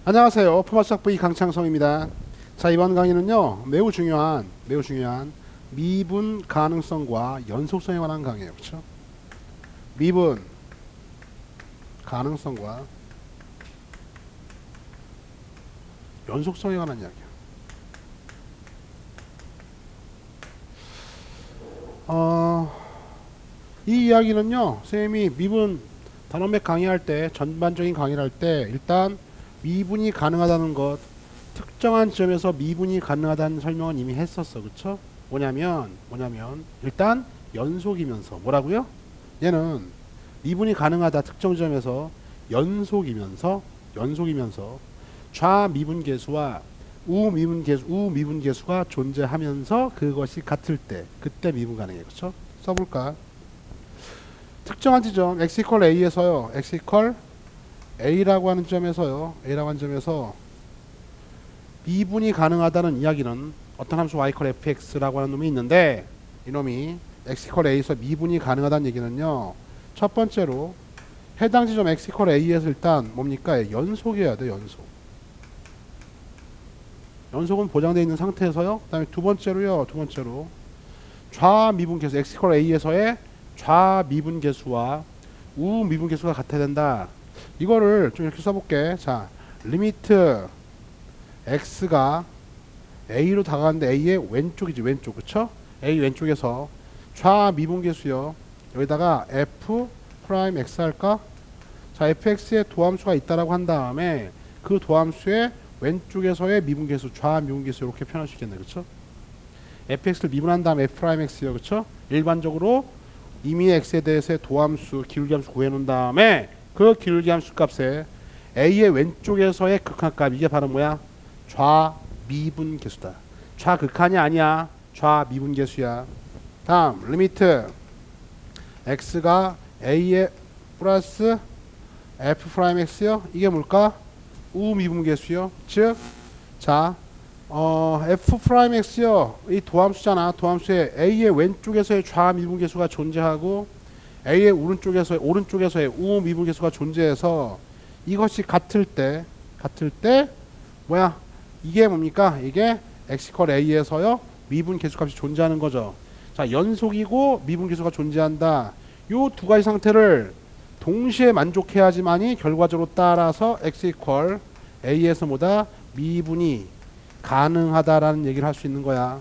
안녕하세요. 포마스학 V 강창성입니다. 자, 이번 강의는요, 매우 중요한 미분 가능성과 연속성에 관한 강의예요. 그렇죠? 미분 가능성과 연속성에 관한 이야기예요. 이 이야기는요, 선생님이 미분 단원맥 강의할 때, 전반적인 강의를 할 때 일단 미분이 가능하다는 것, 특정한 지점에서 미분이 가능하다는 설명은 이미 했었어. 그쵸? 뭐냐면 일단 연속이면서 뭐라고요? 얘는 미분이 가능하다 특정 지점에서 연속이면서 좌미분계수와 우미분계수가 존재하면서 그것이 같을 때 그때 미분 가능해요. 그쵸? 써볼까? 특정한 지점 x = a에서요. x = A라고 하는 점에서 미분이 가능하다는 이야기는 어떤 함수 y = fx라고 하는 놈이 있는데, 이놈이 x = a에서 미분이 가능하다는 얘기는요, 첫 번째로 해당 지점 x = a에서 일단 뭡니까? 연속이어야 돼. 연속은 보장되어 있는 상태에서요. 그 다음에 두 번째로 좌미분계수 x = a에서의 좌미분계수와 우미분계수가 같아야 된다. 이거를 좀 이렇게 써볼게. 자, 리미트 x가 a로 다가가는데 a의 왼쪽이지, 왼쪽. 그쵸? a 왼쪽에서 좌미분계수요. 여기다가 f 프라임 x 할까? 자, fx의 도함수가 있다라고 한 다음에 그 도함수의 왼쪽에서의 미분계수, 좌미분계수 이렇게 표현할 수 있겠네. 그쵸? fx를 미분한 다음에 f 프라임 x요. 그쵸? 일반적으로 이미 x에 대해서의 도함수, 기울기함수 구해놓은 다음에 그 기울기함수 값에 a의 왼쪽에서의 극한값, 이게 바로 뭐야? 좌미분계수다. 좌극한이 아니야. 좌미분계수야. 다음 리미트 x가 a의 플러스 f 프라임 x요. 이게 뭘까? 우미분계수요. 즉, 자, f 프라임 x요. 이 도함수잖아. 도함수에 a의 왼쪽에서의 좌미분계수가 존재하고 a의 오른쪽에서의 우미분계수가 존재해서 이것이 같을 때 뭐야? 이게 뭡니까? 이게 x = a에서요 미분계수값이 존재하는 거죠. 자, 연속이고 미분계수가 존재한다. 요 두 가지 상태를 동시에 만족해야지만이 결과적으로 따라서 x = a에서 뭐다? 미분이 가능하다라는 얘기를 할 수 있는 거야.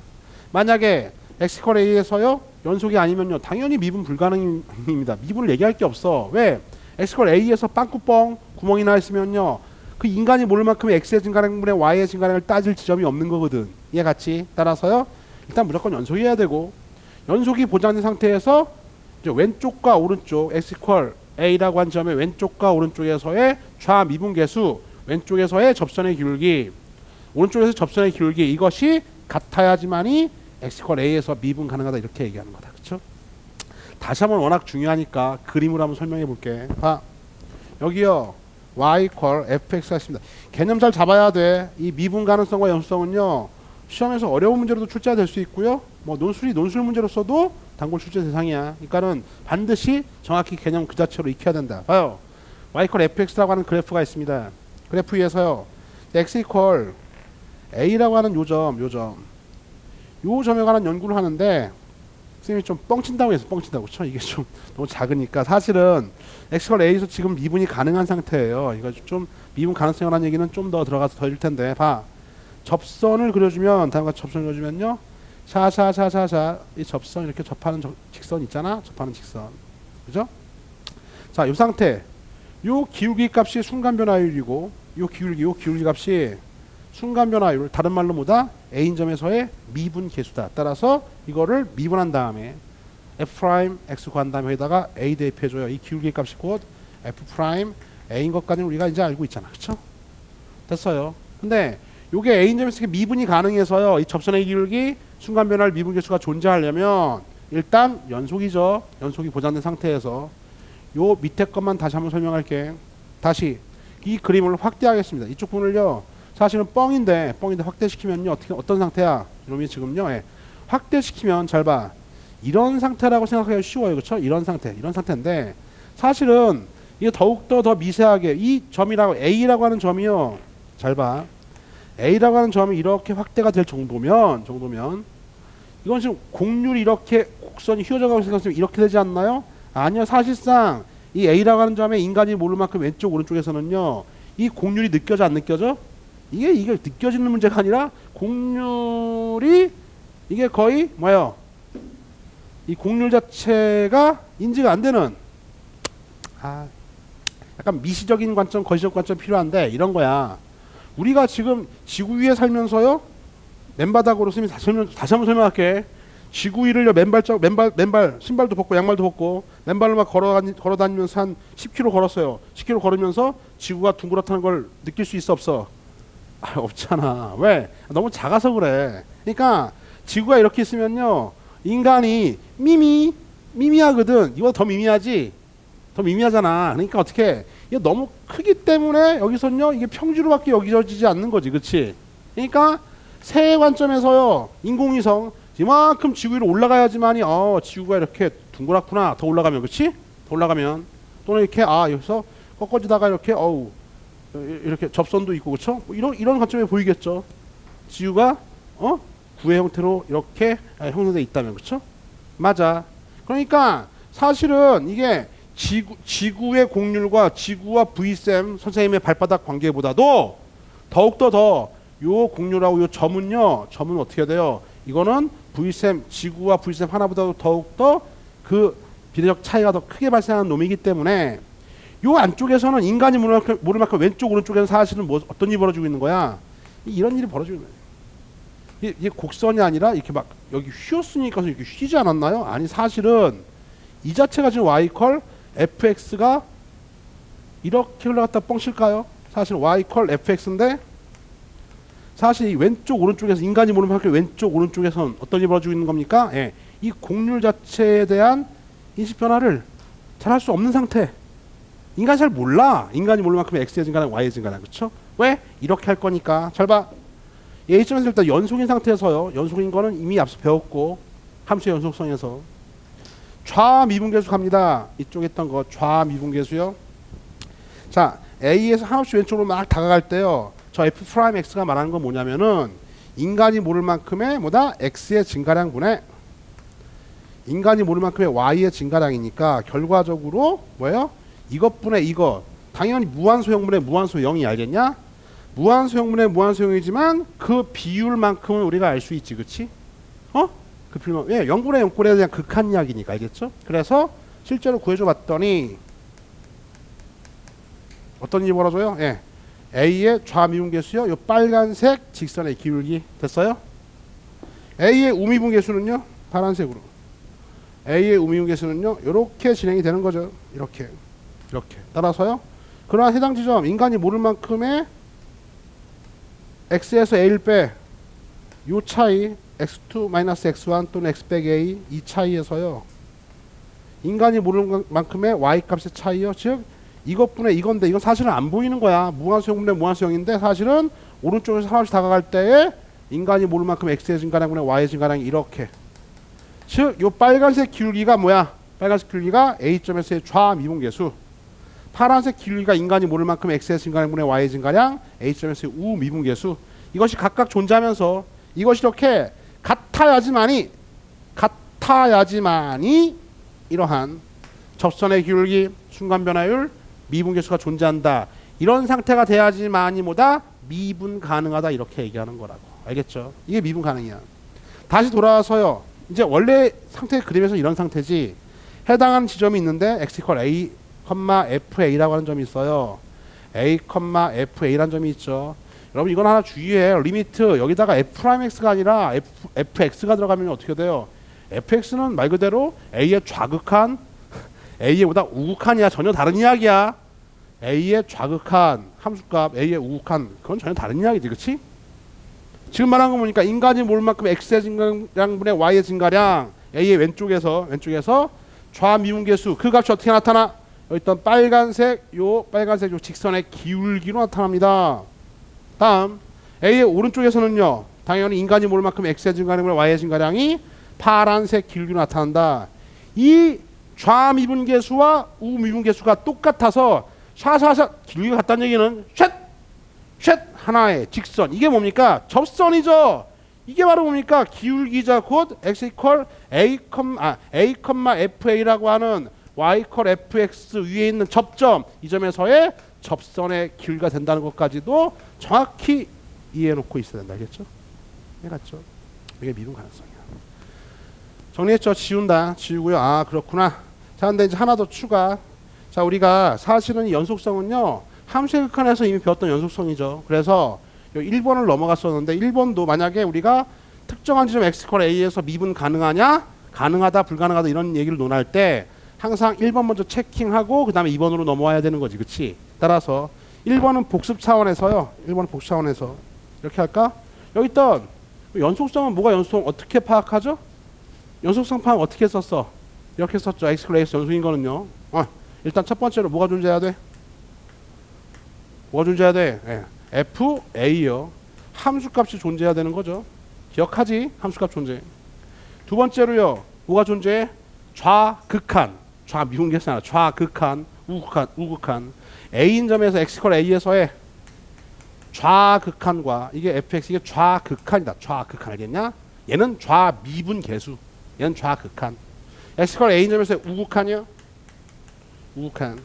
만약에 x = a에서요 연속이 아니면요 당연히 미분 불가능입니다. 미분을 얘기할 게 없어. 왜? x = a에서 빵꾸뻥 구멍이 나 있으면요 그 인간이 모를 만큼 x의 증가량분의 y의 증가량을 따질 지점이 없는 거거든. 이해 같이? 따라서요 일단 무조건 연속이어야 되고, 연속이 보장된 상태에서 이제 왼쪽과 오른쪽 x = a라고 한 점의 왼쪽과 오른쪽에서의 좌미분계수, 왼쪽에서의 접선의 기울기, 오른쪽에서 접선의 기울기, 이것이 같아야지만이 x = a에서 미분 가능하다, 이렇게 얘기하는 거다. 그쵸? 다시 한번 워낙 중요하니까 그림으로 한번 설명해 볼게. 봐. 여기요. y = fx가 있습니다. 개념 잘 잡아야 돼. 이 미분 가능성과 연속성은요. 시험에서 어려운 문제로도 출제가 될 수 있고요. 뭐 논술 문제로서도 단골 출제 대상이야. 그러니까는 반드시 정확히 개념 그 자체로 익혀야 된다. 봐요. y = fx라고 하는 그래프가 있습니다. 그래프 위에서요. x = a라고 하는 요점에 관한 연구를 하는데, 선생님이 좀 뻥친다고 해서 뻥친다고. 그쵸? 이게 좀 너무 작으니까 사실은 x = a에서 지금 미분이 가능한 상태예요. 이거 좀 미분 가능성이라는 얘기는 좀 더 들어가서 더 일 텐데, 봐. 접선을 그려주면, 다음과 접선을 그려주면요, 이 접선 이렇게 접하는 직선 있잖아. 접하는 직선. 그죠? 자, 이 상태, 요 기울기 값이 순간 변화율이고, 요 기울기 값이 순간 변화율, 다른 말로 뭐다? A인 점에서의 미분 계수다. 따라서 이거를 미분한 다음에 f 프라임 x 구한 다음에 여기다가 a 대입해줘요. 이 기울기 값이 곧 f 프라임 a인 것까지는 우리가 이제 알고 있잖아. 그쵸? 됐어요. 근데 요게 A인 점에서 미분이 가능해서요, 이 접선의 기울기, 순간 변화율, 미분 계수가 존재하려면 일단 연속이죠. 연속이 보장된 상태에서 요 밑에 것만 다시 한번 설명할게. 다시 이 그림을 확대하겠습니다. 이쪽 부분을요, 사실은 뻥인데 확대시키면요 어떤 상태야? 이놈이 지금요, 확대시키면 잘 봐. 이런 상태라고 생각하기가 쉬워요. 그렇죠? 이런 상태인데 사실은 이게 더욱더 더 미세하게 이 점이라고 A라고 하는 점이요, 잘 봐. A라고 하는 점이 이렇게 확대가 될 정도면 이건 지금 곡률이 이렇게 곡선이 휘어져 가고 있으면 이렇게 되지 않나요? 아니요. 사실상 이 A라고 하는 점에 인간이 모를 만큼 왼쪽 오른쪽에서는요. 이 곡률이 느껴져 안 느껴져? 이게 느껴지는 문제가 아니라 곡률이 이게 거의 뭐예요? 이 곡률 자체가 인지가 안 되는 약간 미시적인 관점, 거시적 관점 필요한데 이런 거야. 우리가 지금 지구 위에 살면서요. 맨바닥으로 쓰면 다시 한번 설명할게. 지구 위를 맨발 신발도 벗고 양말도 벗고 맨발로 막 걸어 다니면서 한 10km 걸었어요. 10km 걸으면서 지구가 둥그렇다는 걸 느낄 수 있어 없어? 없잖아. 왜? 너무 작아서 그래. 그러니까 지구가 이렇게 있으면요. 인간이 미미하거든. 이거 더 미미하지? 더 미미하잖아. 그러니까 어떻게? 이게 너무 크기 때문에 여기서는요. 이게 평지로밖에 여겨지지 않는 거지. 그렇지? 그러니까 새 관점에서요. 인공위성 이만큼 지구 위로 올라가야지만이 지구가 이렇게 둥그랗구나. 더 올라가면 그렇지? 더 올라가면 또는 이렇게 여기서 꺾어지다가 이렇게 이렇게 접선도 있고 그렇죠? 뭐 이런 관점에 보이겠죠. 지구가 구의 형태로 이렇게 형성돼 있다면 그렇죠? 맞아. 그러니까 사실은 이게 지구의 곡률과 지구와 V쌤 선생님의 발바닥 관계보다도 더욱더 요 곡률하고 요 점은 어떻게 돼요? 이거는 V쌤 지구와 V쌤 하나보다도 더욱더 그 비례적 차이가 더 크게 발생하는 놈이기 때문에 요 안쪽에서는 인간이 모를 만큼 왼쪽 오른쪽에는 사실은 어떤 일이 벌어지고 있는 거야? 이런 일이 벌어지고 있는 거야. 이게 곡선이 아니라 이렇게 막 여기 휘었으니까 이렇게 휘지 않았나요? 아니 사실은 이 자체가 지금 y fx가 이렇게 흘러갔다 뻥칠까요? 사실 y fx인데 사실 이 왼쪽 오른쪽에서 인간이 모르는 만큼 왼쪽 오른쪽에선 어떤 일이 벌어지고 있는 겁니까? 예, 이 곡률 자체에 대한 인식 변화를 잘 할 수 없는 상태. 인간이 잘 몰라. 인간이 모르는 만큼 x의 증가량 y의 증가량 그렇죠? 왜? 이렇게 할 거니까. 잘 봐. A점에서 일단 연속인 상태에서요. 연속인 거는 이미 앞서 배웠고 함수의 연속성에서 좌미분계수 갑니다. 이쪽에 있던 거 좌미분계수요. 자, A에서 한없이 왼쪽으로 막 다가갈 때요. 저 F'X가 말하는 건 뭐냐면은 인간이 모를 만큼의 X의 증가량분의 인간이 모를 만큼의 Y의 증가량이니까 결과적으로 뭐예요? 이것분의 이거 당연히 무한소형분의 무한소형이 알겠냐? 무한소형분의 무한소형이지만 그 비율만큼은 우리가 알 수 있지, 그렇지? 그 비율만, 0분의 0꼴에 대한 극한 이야기니까 알겠죠? 그래서 실제로 구해줘 봤더니 어떤 일이 벌어져요? A의 좌미분계수요. 요 빨간색 직선의 기울기 됐어요? A의 우미분계수는요, 파란색으로. A의 우미분계수는요, 이렇게 진행이 되는 거죠. 이렇게 따라서요. 그러나 해당 지점 인간이 모를 만큼의 x에서 a를 빼 요 차이 x2-x1 또는 x-a 이 차이에서요 인간이 모르는 만큼의 y 값의 차이요. 즉 이것분의 이건데 이건 사실은 안 보이는 거야. 무한소형분의 무한소형인데 사실은 오른쪽에서 하나씩 다가갈 때에 인간이 모를 만큼 x의 증가량분의 y의 증가량이 이렇게. 즉 요 빨간색 기울기가 뭐야? 빨간색 기울기가 a점에서의 좌미분계수. 파란색 기울기가 인간이 모를 만큼 x의 증가량분의 y의 증가량 a점에서의 우미분계수. 이것이 각각 존재하면서 이것이 이렇게 같아야지만이 이러한 접선의 기울기, 순간 변화율, 미분계수가 존재한다. 이런 상태가 돼야지만이 미분 가능하다 이렇게 얘기하는 거라고. 알겠죠? 이게 미분 가능이야. 다시 돌아와서요. 이제 원래 상태 그림에서 이런 상태지. 해당하는 지점이 있는데 x a, fa라고 하는 점이 있어요. a, fa라는 점이 있죠. 여러분 이건 하나 주의해. 리미트 여기다가 f'x가 아니라 fx가 들어가면 어떻게 돼요? fx는 말 그대로 a의 좌극한 a의 우극한이야. 전혀 다른 이야기야. a의 좌극한 함수값 a의 우극한 그건 전혀 다른 이야기지. 그렇지? 지금 말한 거 보니까 인간이 모를 만큼 x의 증가량분의 y의 증가량 a의 왼쪽에서 좌미분계수 그 값이 어떻게 나타나? 여기 있던 빨간색 요 직선의 기울기로 나타납니다. 다음 A의 오른쪽에서는요. 당연히 인간이 모를 만큼 X의 증가량분의 Y의 증가량이 파란색 기울기로 나타난다. 이 좌미분계수와 우미분계수가 똑같아서 샤샤샤 기울기가 같다는 얘기는 쉣 하나의 직선. 이게 뭡니까? 접선이죠. 이게 바로 뭡니까? 기울기자 곧 x 이퀄 a, FA라고 하는 y 이퀄 fx 위에 있는 접점. 이 점에서의 접선의 기울기가 된다는 것까지도 정확히 이해해 놓고 있어야 된다. 알겠죠? 이해갔죠? 이게 미분 가능성이야. 정리했죠? 지운다. 지우고요. 아, 그렇구나. 자, 근데 이제 하나 더 추가. 자, 우리가 사실은 이 연속성은요, 함수의 극한에서 이미 배웠던 연속성이죠. 그래서 1번을 넘어갔었는데 1번도 만약에 우리가 특정한 지점 x = a에서 미분 가능하냐, 가능하다, 불가능하다 이런 얘기를 논할 때 항상 1번 먼저 체킹하고 그 다음에 2번으로 넘어와야 되는 거지. 그치? 따라서 1번은 복습 차원에서요. 1번은 복습 차원에서 이렇게 할까? 여기 있던 연속성은 뭐가 연속성 어떻게 파악하죠? 연속성 파악 어떻게 썼어? 이렇게 썼죠. x = a에서 연속인 거는요. 일단 첫 번째로 뭐가 존재해야 돼? 뭐가 존재해야 돼? 예. FA요. 함수값이 존재해야 되는 거죠. 기억하지? 함수값 존재. 두 번째로요. 뭐가 존재해? 좌극한. 좌미분계수 아니라 좌극한. 우극한. A인 점에서 x = a에서의 좌극한과 이게 fx 이게 좌극한이다. 좌극한 알겠냐? 얘는 좌미분계수. 얘는 좌극한. x = a인 점에서의 우극한이요. 우극한.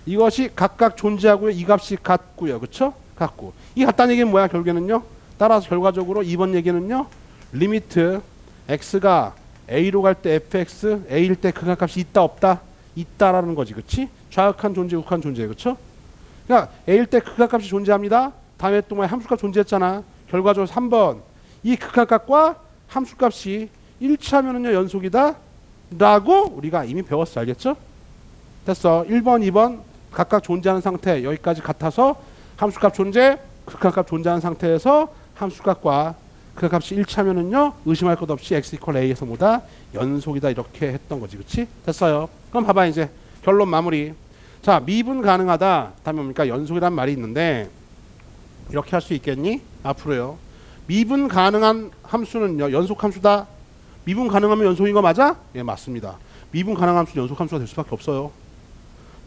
이것이 각각 존재하고요. 이 값이 같고요. 그쵸? 같고. 이 같다는 얘기는 뭐야? 결국에는요. 따라서 결과적으로 2번 얘기는요. 리미트 x가 a로 갈 때 fx a일 때 극한값이 있다 없다? 있다라는 거지. 그치? 좌극한 존재, 우극한 존재. 그쵸? 그러니까 a일 때 극한값이 존재합니다. 다음에 또 뭐야? 함수값 존재했잖아. 결과적으로 3번. 이 극한값과 함수값이 일치하면은요. 연속이다. 라고 우리가 이미 배웠어. 알겠죠? 됐어. 1번, 2번 각각 존재하는 상태 여기까지 같아서 함수값 존재, 극한값 존재하는 상태에서 함수값과 극한값이 일치하면은요 의심할 것 없이 x = a에서 뭐다 연속이다 이렇게 했던 거지, 그렇지? 됐어요. 그럼 봐봐 이제 결론 마무리. 자, 미분 가능하다. 다음에 뭡니까? 연속이란 말이 있는데 이렇게 할 수 있겠니? 앞으로요. 미분 가능한 함수는요 연속 함수다. 미분 가능하면 연속인 거 맞아? 예, 맞습니다. 미분 가능한 함수는 연속 함수가 될 수밖에 없어요.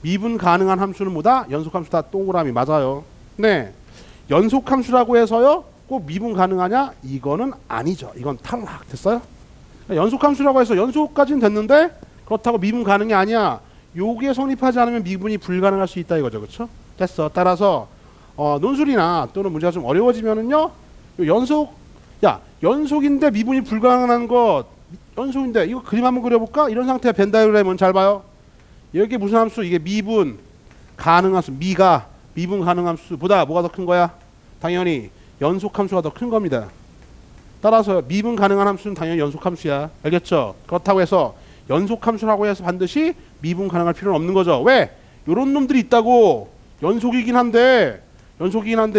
미분 가능한 함수는 뭐다? 연속 함수다. 동그라미 맞아요. 네, 연속 함수라고 해서요 꼭 미분 가능하냐? 이거는 아니죠. 이건 탈락. 됐어요? 연속 함수라고 해서 연속까지는 됐는데 그렇다고 미분 가능이 아니야. 요게 성립하지 않으면 미분이 불가능할 수 있다 이거죠. 그렇죠? 됐어. 따라서 논술이나 또는 문제가 좀 어려워지면은요 연속인데 미분이 불가능한 것, 연속인데 이거 그림 한번 그려볼까? 이런 상태의 벤 다이어그램은 잘 봐요. 여기 무슨 함수? 이게 미분 가능한 함수. 미가 미분 가능한 함수보다 뭐가 더 큰 거야? 당연히 연속 함수가 더 큰 겁니다. 따라서 미분 가능한 함수는 당연히 연속 함수야. 알겠죠? 그렇다고 해서 연속 함수라고 해서 반드시 미분 가능할 필요는 없는 거죠. 왜? 요런 놈들이 있다고. 연속이긴 한데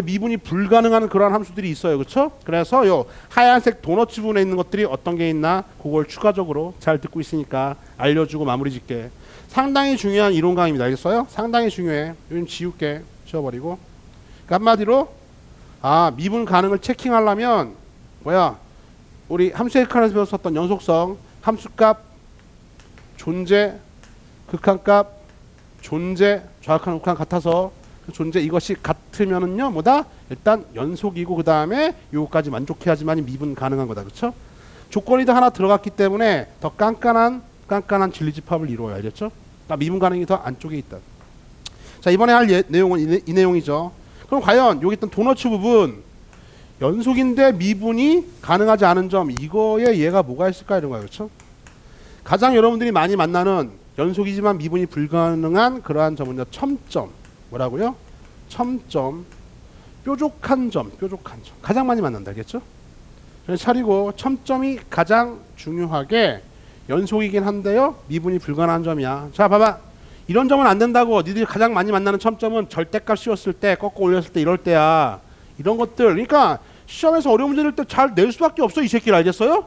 미분이 불가능한 그러한 함수들이 있어요. 그렇죠? 그래서 요 하얀색 도넛 부분에 있는 것들이 어떤 게 있나 그걸 추가적으로 잘 듣고 있으니까 알려주고 마무리 짓게. 상당히 중요한 이론 강의입니다. 알겠어요? 상당히 중요해. 요즘 지울게. 지워버리고. 그러니까 한마디로 미분 가능을 체킹하려면 뭐야? 우리 함수의 극한에서 배웠었던 연속성, 함수값, 존재, 극한값, 존재, 좌극한, 우극한 같아서 그 존재 이것이 같으면은요 뭐다? 일단 연속이고 그 다음에 요거까지 만족해야지만 미분 가능한 거다. 그렇죠? 조건이 더 하나 들어갔기 때문에 더 깐깐한 진리집합을 이루어야. 알겠죠? 그러니까 미분 가능이 더 안쪽에 있다. 자, 이번에 할 내용은 이 내용이죠. 그럼 과연 여기 있던 도너츠 부분 연속인데 미분이 가능하지 않은 점, 이거에 얘가 뭐가 있을까 이런 거예요. 그렇죠? 가장 여러분들이 많이 만나는 연속이지만 미분이 불가능한 그러한 점은요 첨점. 뭐라고요? 첨점. 뾰족한 점. 가장 많이 만난다. 알겠죠? 차리고 첨점이 가장 중요하게 연속이긴 한데요 미분이 불가능한 점이야. 자, 봐봐. 이런 점은 안 된다고. 니들이 가장 많이 만나는 첨점은 절대값 씌웠을 때, 꺾어 올렸을 때 이럴 때야. 이런 것들. 그러니까 시험에서 어려운 문제 낼 때 잘 낼 수밖에 없어. 이 새끼를. 알겠어요?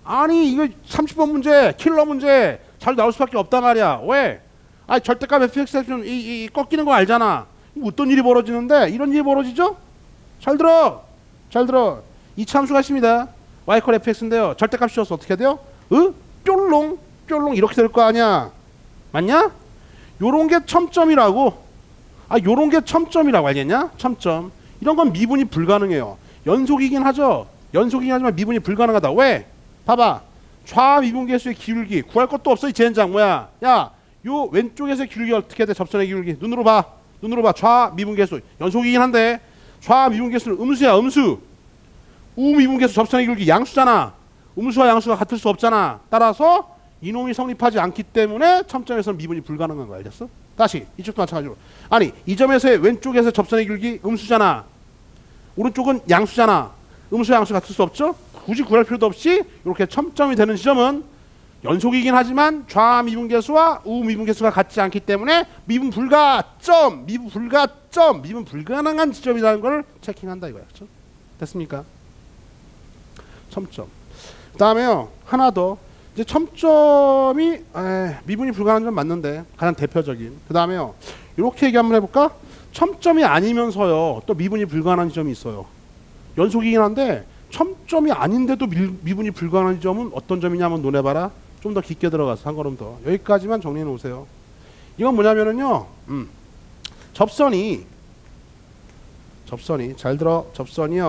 아니 이거 30번 문제, 킬러 문제 잘 나올 수밖에 없단 말이야. 왜? 절대값 fx 이 꺾이는 거 알잖아. 어떤 일이 벌어지는데 이런 일이 벌어지죠? 잘 들어. 이 함수가 있습니다. y = fx인데요. 절대값 씌워서 어떻게 돼요? 뾰롱 이렇게 될 거 아니야. 맞냐? 요런 게 첨점이라고. 요런 게 첨점이라고. 알겠냐? 첨점. 이런 건 미분이 불가능해요. 연속이긴 하죠. 연속이긴 하지만 미분이 불가능하다. 왜? 봐봐. 좌미분계수의 기울기 구할 것도 없어. 이 젠장 뭐야? 야, 요 왼쪽에서의 기울기 어떻게 돼? 접선의 기울기 눈으로 봐. 눈으로 봐. 좌미분계수 연속이긴 한데 좌미분계수는 음수야. 음수. 우미분계수 접선의 기울기 양수잖아. 음수와 양수가 같을 수 없잖아. 따라서 이놈이 성립하지 않기 때문에 첨점에서는 미분이 불가능한 거 알겠어? 다시 이쪽도 마찬가지로. 아니 이 점에서의 왼쪽에서 접선의 기울기 음수잖아. 오른쪽은 양수잖아. 음수와 양수 같을 수 없죠? 굳이 구할 필요도 없이 이렇게 첨점이 되는 지점은 연속이긴 하지만 좌미분계수와 우미분계수가 같지 않기 때문에 미분 불가점, 미분 불가점, 미분 불가능한 지점이라는 걸 체킹한다 이거야. 그렇죠? 됐습니까? 첨점. 그다음에요. 하나 더. 이제 첨점이 미분이 불가능한 점 맞는데 가장 대표적인. 그다음에요. 이렇게 얘기 한번 해볼까? 첨점이 아니면서요. 또 미분이 불가능한 점이 있어요. 연속이긴 한데 첨점이 아닌데도 미분이 불가능한 점은 어떤 점이냐 한번 논해봐라. 좀 더 깊게 들어가서 한 걸음 더. 여기까지만 정리해 놓으세요. 이건 뭐냐면은요. 접선이 잘 들어. 접선이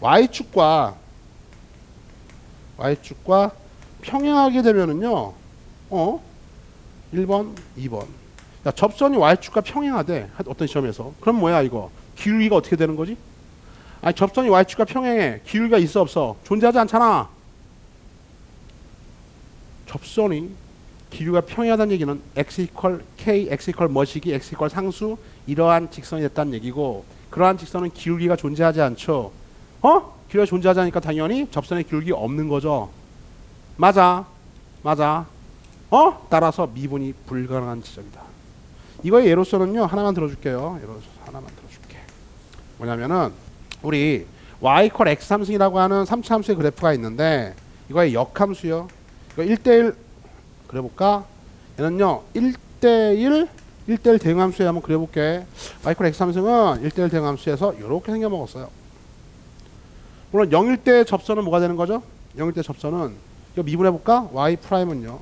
y축과 평행하게 되면은요. 1번, 2번. 야, 접선이 y축과 평행하대. 어떤 시험에서. 그럼 뭐야 이거? 기울기가 어떻게 되는 거지? 아니 접선이 y축과 평행해. 기울기가 있어 없어? 존재하지 않잖아. 접선이 기울기가 평행하다는 얘기는 x 이퀄 k, x 이퀄 머시기, x 이퀄 상수 이러한 직선이 됐다는 얘기고 그러한 직선은 기울기가 존재하지 않죠. 기울기가 존재하지 않으니까 당연히 접선의 기울기 없는 거죠. 맞아. 따라서 미분이 불가능한 지점이다. 이거의 예로서는요. 하나만 들어줄게요. 뭐냐면은 우리 y 이퀄 x 함수라고 하는 3차 함수의 그래프가 있는데 이거의 역함수요. 이거 1대1 그려볼까? 얘는요 1대1 대응함수에 한번 그려볼게. y 이퀄 x 함수는 1대1 대응함수에서 이렇게 생겨먹었어요. 물론 0일 때 접선은 뭐가 되는 거죠? 0일 때 접선은 이거 미분해볼까? y 프라임은요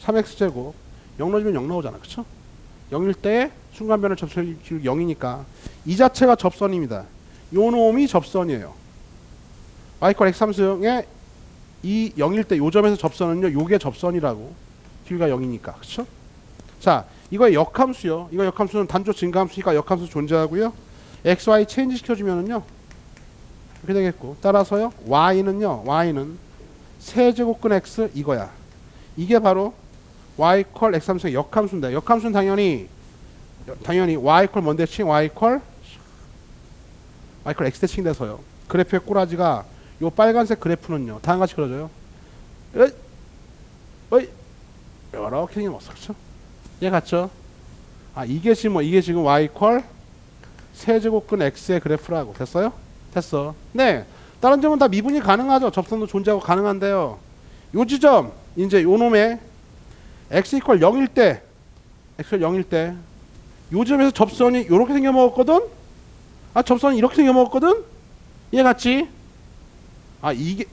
3x제곱 0 넣어주면 0 나오잖아. 그쵸? 0일 때 순간변의 접선 기울기 0이니까 이 자체가 접선입니다. 요 놈이 접선이에요. y 이퀄 x 함수의 이 0일 때 요 점에서 접선은요 요게 접선이라고. 기울기가 0이니까. 그쵸? 자 이거의 역함수요. 이거 역함수는 단조 증가함수니까 역함수 존재하고요. x, y 체인지 시켜주면은요 이렇게 되겠고 따라서요 y는 세제곱근 x 이거야. 이게 바로 y 이퀄 x 함수의 역함수인데 역함수는 당연히 y 이퀄 뭔 대칭 y 이퀄 x 대칭 돼서요. 그래프의 꼬라지가 요 빨간색 그래프는요 다음과 같이 그려져요. 이렇게 생겨먹었어. 그렇죠? 얘 같죠? 이게 지금 y 이퀄 세제곱근 x의 그래프라고. 됐어요? 됐어. 네. 다른 점은 다 미분이 가능하죠. 접선도 존재하고 가능한데요. 요 지점 이제 요 놈의 x 이퀄 0일 때 요 점에서 접선이 이렇게 생겨먹었거든. 접선이 이렇게 생겨먹었거든. 얘 같지?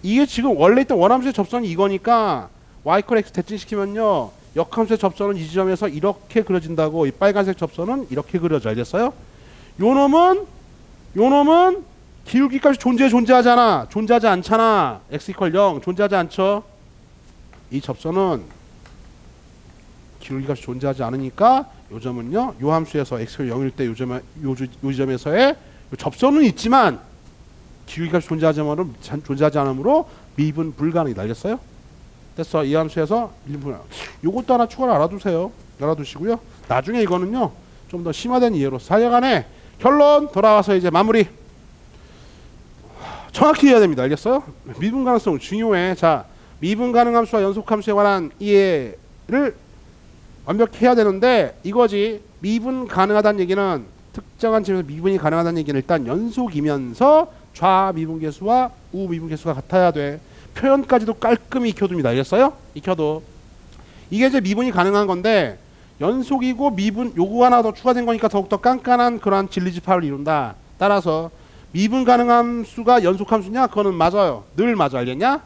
이게 지금 원래 있던 원함수의 접선이 이거니까 y 이퀄 x 대칭시키면요 역함수의 접선은 이 지점에서 이렇게 그려진다고. 이 빨간색 접선은 이렇게 그려져. 알겠어요? 요 놈은 기울기값이 존재하잖아. 존재하지 않잖아. x 이퀄 0 존재하지 않죠. 이 접선은 기울기값이 존재하지 않으니까 요 점은요 요 함수에서 x 이퀄 0일 때 요 점에서의 요 접선은 있지만 기울기값이 존재하지 않으므로 미분 불가능이다. 알겠어요? 됐어. 이 함수에서 미분 불가능. 요것도 하나 추가로 알아두시고요. 나중에 이거는요 좀 더 심화된 이해로 사여간에 결론 돌아와서 이제 마무리 정확히 해야 됩니다. 알겠어요? 미분 가능성 중요해. 자, 미분 가능함수와 연속함수에 관한 이해를 완벽히 해야 되는데 이거지. 미분 가능하다는 얘기는 특정한 점에서 미분이 가능하다는 얘기는 일단 연속이면서 좌미분계수와 우미분계수가 같아야 돼. 표현까지도 깔끔히 익혀둡니다. 알겠어요? 익혀도. 이게 이제 미분이 가능한 건데 연속이고 미분 요거 하나 더 추가된 거니까 더욱더 깐깐한 그러한 진리집합을 이룬다. 따라서 미분 가능함수가 연속함수냐? 그거는 맞아요. 늘 맞아. 알겠냐?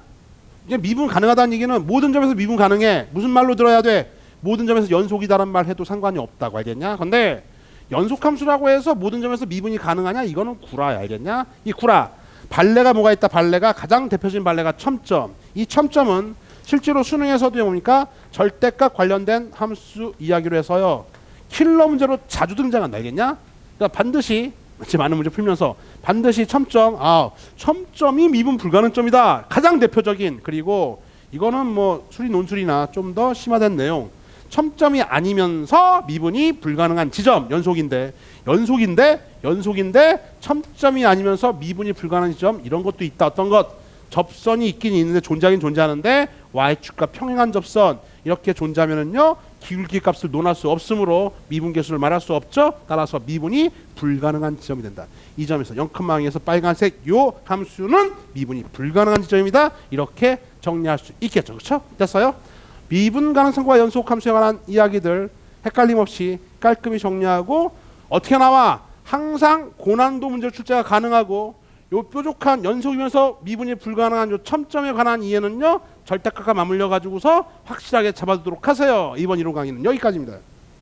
이제 미분 가능하다는 얘기는 모든 점에서 미분 가능해. 무슨 말로 들어야 돼? 모든 점에서 연속이다란 말 해도 상관이 없다고. 알겠냐? 근데 연속함수라고 해서 모든 점에서 미분이 가능하냐? 이거는 구라야, 알겠냐? 이 구라. 발레가 뭐가 있다? 발레가 가장 대표적인 발레가 첨점. 이 첨점은 실제로 수능에서도 뭡니까? 절대값 관련된 함수 이야기로 해서요. 킬러 문제로 자주 등장한다, 알겠냐? 그러니까 반드시 많은 문제 풀면서 반드시 첨점, 첨점이 미분 불가능점이다. 가장 대표적인. 그리고 이거는 뭐 수리 논술이나 좀 더 심화된 내용. 첨점이 아니면서 미분이 불가능한 지점. 연속인데 첨점이 아니면서 미분이 불가능한 지점. 이런 것도 있다. 어떤 것? 접선이 있긴 있는데 존재하긴 존재하는데 y축과 평행한 접선 이렇게 존재하면은요 기울기 값을 논할 수 없으므로 미분 계수를 말할 수 없죠. 따라서 미분이 불가능한 지점이 된다. 이 점에서 0,0에서 빨간색 요 함수는 미분이 불가능한 지점입니다. 이렇게 정리할 수 있겠죠. 그렇죠? 됐어요? 미분 가능성과 연속 함수에 관한 이야기들 헷갈림 없이 깔끔히 정리하고 어떻게 나와? 항상 고난도 문제 출제가 가능하고 요 뾰족한 연속이면서 미분이 불가능한 요 첨점에 관한 이해는요 절대값과 맞물려 가지고서 확실하게 잡아두도록 하세요. 이번 이론 강의는 여기까지입니다.